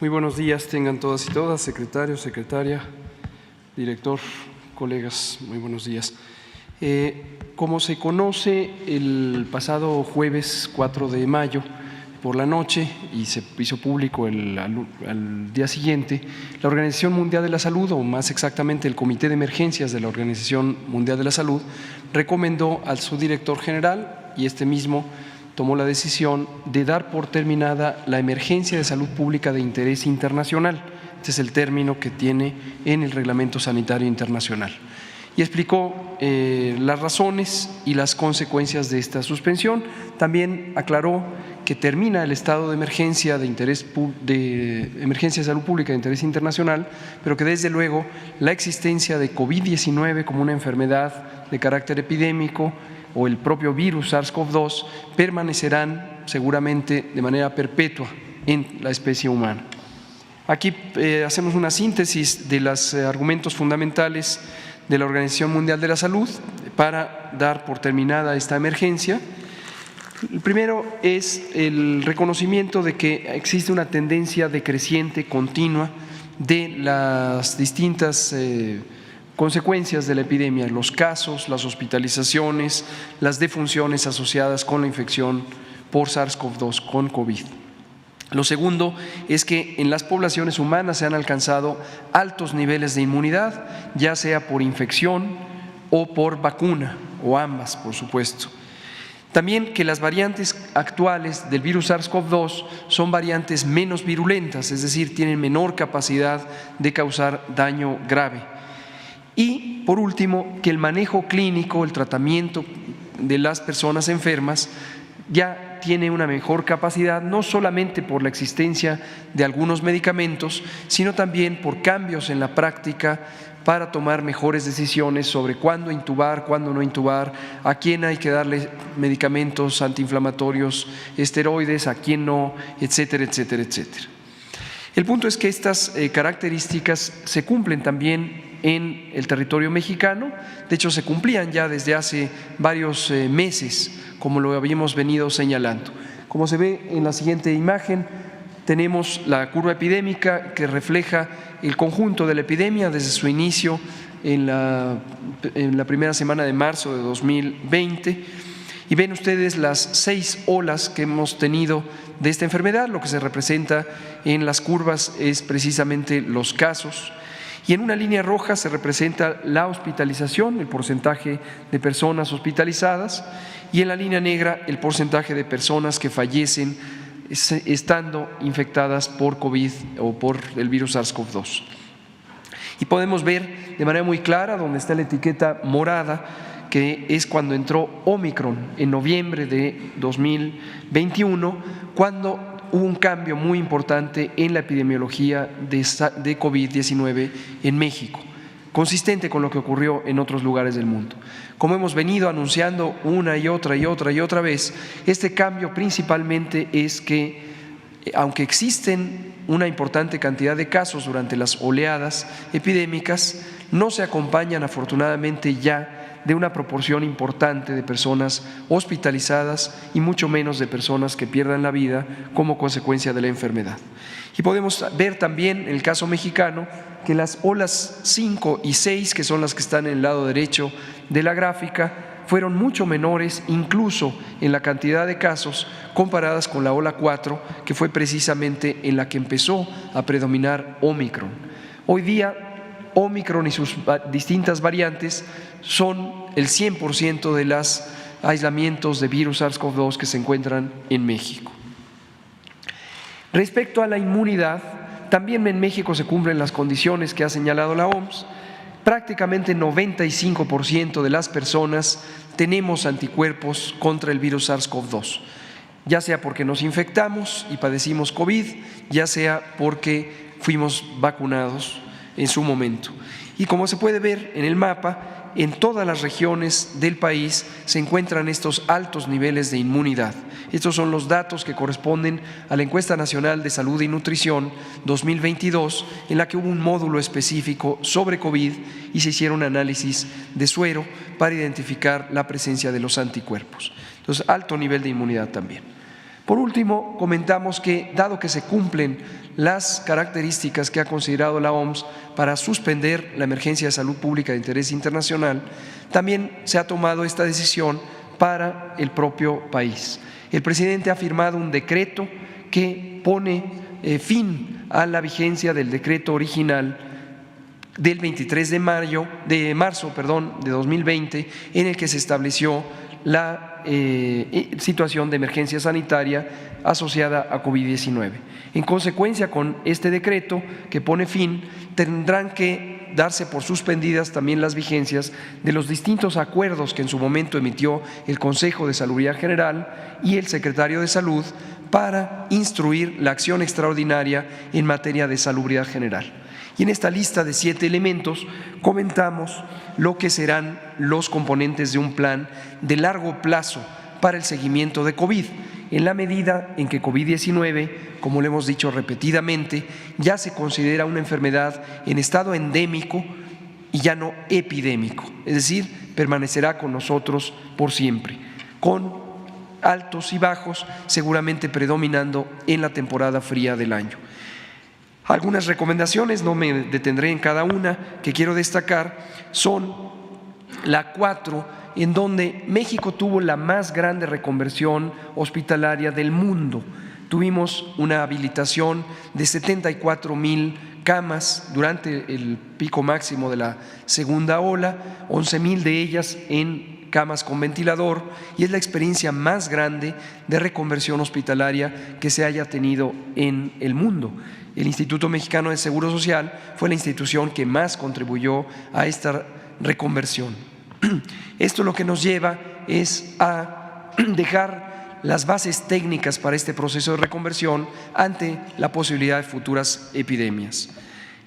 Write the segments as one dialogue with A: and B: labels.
A: Muy buenos días tengan todas y todas, secretario, secretaria, director, colegas, muy buenos días. Como se conoce, el pasado jueves 4 de mayo por la noche y se hizo público al día siguiente, la Organización Mundial de la Salud, o más exactamente el Comité de Emergencias de la Organización Mundial de la Salud, recomendó al subdirector general y este mismo tomó la decisión de dar por terminada la emergencia de salud pública de interés internacional. Este es el término que tiene en el Reglamento Sanitario Internacional. Y explicó las razones y las consecuencias de esta suspensión. También aclaró que termina el estado de emergencia emergencia de salud pública de interés internacional, pero que desde luego la existencia de COVID-19 como una enfermedad de carácter epidémico o el propio virus SARS-CoV-2 permanecerán seguramente de manera perpetua en la especie humana. Aquí hacemos una síntesis de los argumentos fundamentales de la Organización Mundial de la Salud para dar por terminada esta emergencia. El primero es el reconocimiento de que existe una tendencia decreciente continua de las distintas consecuencias de la epidemia, los casos, las hospitalizaciones, las defunciones asociadas con la infección por SARS-CoV-2, con COVID. Lo segundo es que en las poblaciones humanas se han alcanzado altos niveles de inmunidad, ya sea por infección o por vacuna, o ambas, por supuesto. También que las variantes actuales del virus SARS-CoV-2 son variantes menos virulentas, es decir, tienen menor capacidad de causar daño grave. Y, por último, que el manejo clínico, el tratamiento de las personas enfermas ya tiene una mejor capacidad, no solamente por la existencia de algunos medicamentos, sino también por cambios en la práctica para tomar mejores decisiones sobre cuándo intubar, cuándo no intubar, a quién hay que darle medicamentos antiinflamatorios, esteroides, a quién no, etcétera, etcétera, etcétera. El punto es que estas características se cumplen también en el territorio mexicano. De hecho, se cumplían ya desde hace varios meses, como lo habíamos venido señalando. Como se ve en la siguiente imagen, tenemos la curva epidémica que refleja el conjunto de la epidemia desde su inicio en la primera semana de marzo de 2020. Y ven ustedes las 6 olas que hemos tenido de esta enfermedad. Lo que se representa en las curvas es precisamente los casos. Y en una línea roja se representa la hospitalización, el porcentaje de personas hospitalizadas, y en la línea negra el porcentaje de personas que fallecen estando infectadas por COVID o por el virus SARS-CoV-2. Y podemos ver de manera muy clara donde está la etiqueta morada, que es cuando entró Omicron en noviembre de 2021, cuando hubo un cambio muy importante en la epidemiología de COVID-19 en México, consistente con lo que ocurrió en otros lugares del mundo. Como hemos venido anunciando una y otra vez, este cambio principalmente es que, aunque existen una importante cantidad de casos durante las oleadas epidémicas, no se acompañan afortunadamente ya de una proporción importante de personas hospitalizadas y mucho menos de personas que pierdan la vida como consecuencia de la enfermedad. Y podemos ver también en el caso mexicano que las olas 5 y 6, que son las que están en el lado derecho de la gráfica, fueron mucho menores incluso en la cantidad de casos comparadas con la ola 4, que fue precisamente en la que empezó a predominar Omicron. Hoy día Omicron y sus distintas variantes son el 100% de los aislamientos de virus SARS-CoV-2 que se encuentran en México. Respecto a la inmunidad, también en México se cumplen las condiciones que ha señalado la OMS. Prácticamente 95% de las personas tenemos anticuerpos contra el virus SARS-CoV-2, ya sea porque nos infectamos y padecimos COVID, ya sea porque fuimos vacunados en su momento. Y como se puede ver en el mapa, en todas las regiones del país se encuentran estos altos niveles de inmunidad. Estos son los datos que corresponden a la Encuesta Nacional de Salud y Nutrición 2022, en la que hubo un módulo específico sobre COVID y se hicieron análisis de suero para identificar la presencia de los anticuerpos. Entonces, alto nivel de inmunidad también. Por último, comentamos que, dado que se cumplen las características que ha considerado la OMS para suspender la emergencia de salud pública de interés internacional, también se ha tomado esta decisión para el propio país. El presidente ha firmado un decreto que pone fin a la vigencia del decreto original del 23 de marzo de 2020, en el que se estableció la situación de emergencia sanitaria asociada a COVID-19. En consecuencia, con este decreto que pone fin, tendrán que darse por suspendidas también las vigencias de los distintos acuerdos que en su momento emitió el Consejo de Salubridad General y el Secretario de Salud para instruir la acción extraordinaria en materia de salubridad general. Y en esta lista de 7 elementos comentamos lo que serán los componentes de un plan de largo plazo para el seguimiento de COVID, en la medida en que COVID-19, como lo hemos dicho repetidamente, ya se considera una enfermedad en estado endémico y ya no epidémico, es decir, permanecerá con nosotros por siempre, con altos y bajos seguramente predominando en la temporada fría del año. Algunas recomendaciones, no me detendré en cada una, que quiero destacar, son la 4, en donde México tuvo la más grande reconversión hospitalaria del mundo. Tuvimos una habilitación de 74,000 camas durante el pico máximo de la segunda ola, 11,000 de ellas en camas con ventilador, y es la experiencia más grande de reconversión hospitalaria que se haya tenido en el mundo. El Instituto Mexicano de Seguro Social fue la institución que más contribuyó a esta reconversión. Esto lo que nos lleva es a dejar las bases técnicas para este proceso de reconversión ante la posibilidad de futuras epidemias.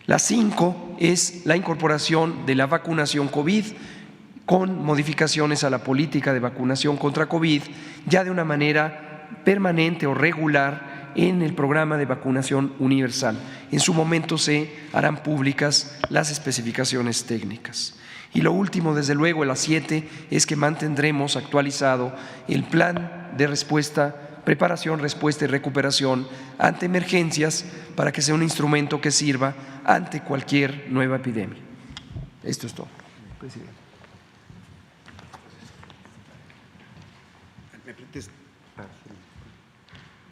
A: La 5 es la incorporación de la vacunación COVID con modificaciones a la política de vacunación contra COVID, ya de una manera permanente o regular en el programa de vacunación universal. En su momento se harán públicas las especificaciones técnicas. Y lo último, desde luego, la 7, es que mantendremos actualizado el plan de respuesta, preparación, respuesta y recuperación ante emergencias para que sea un instrumento que sirva ante cualquier nueva epidemia. Esto es todo, presidente.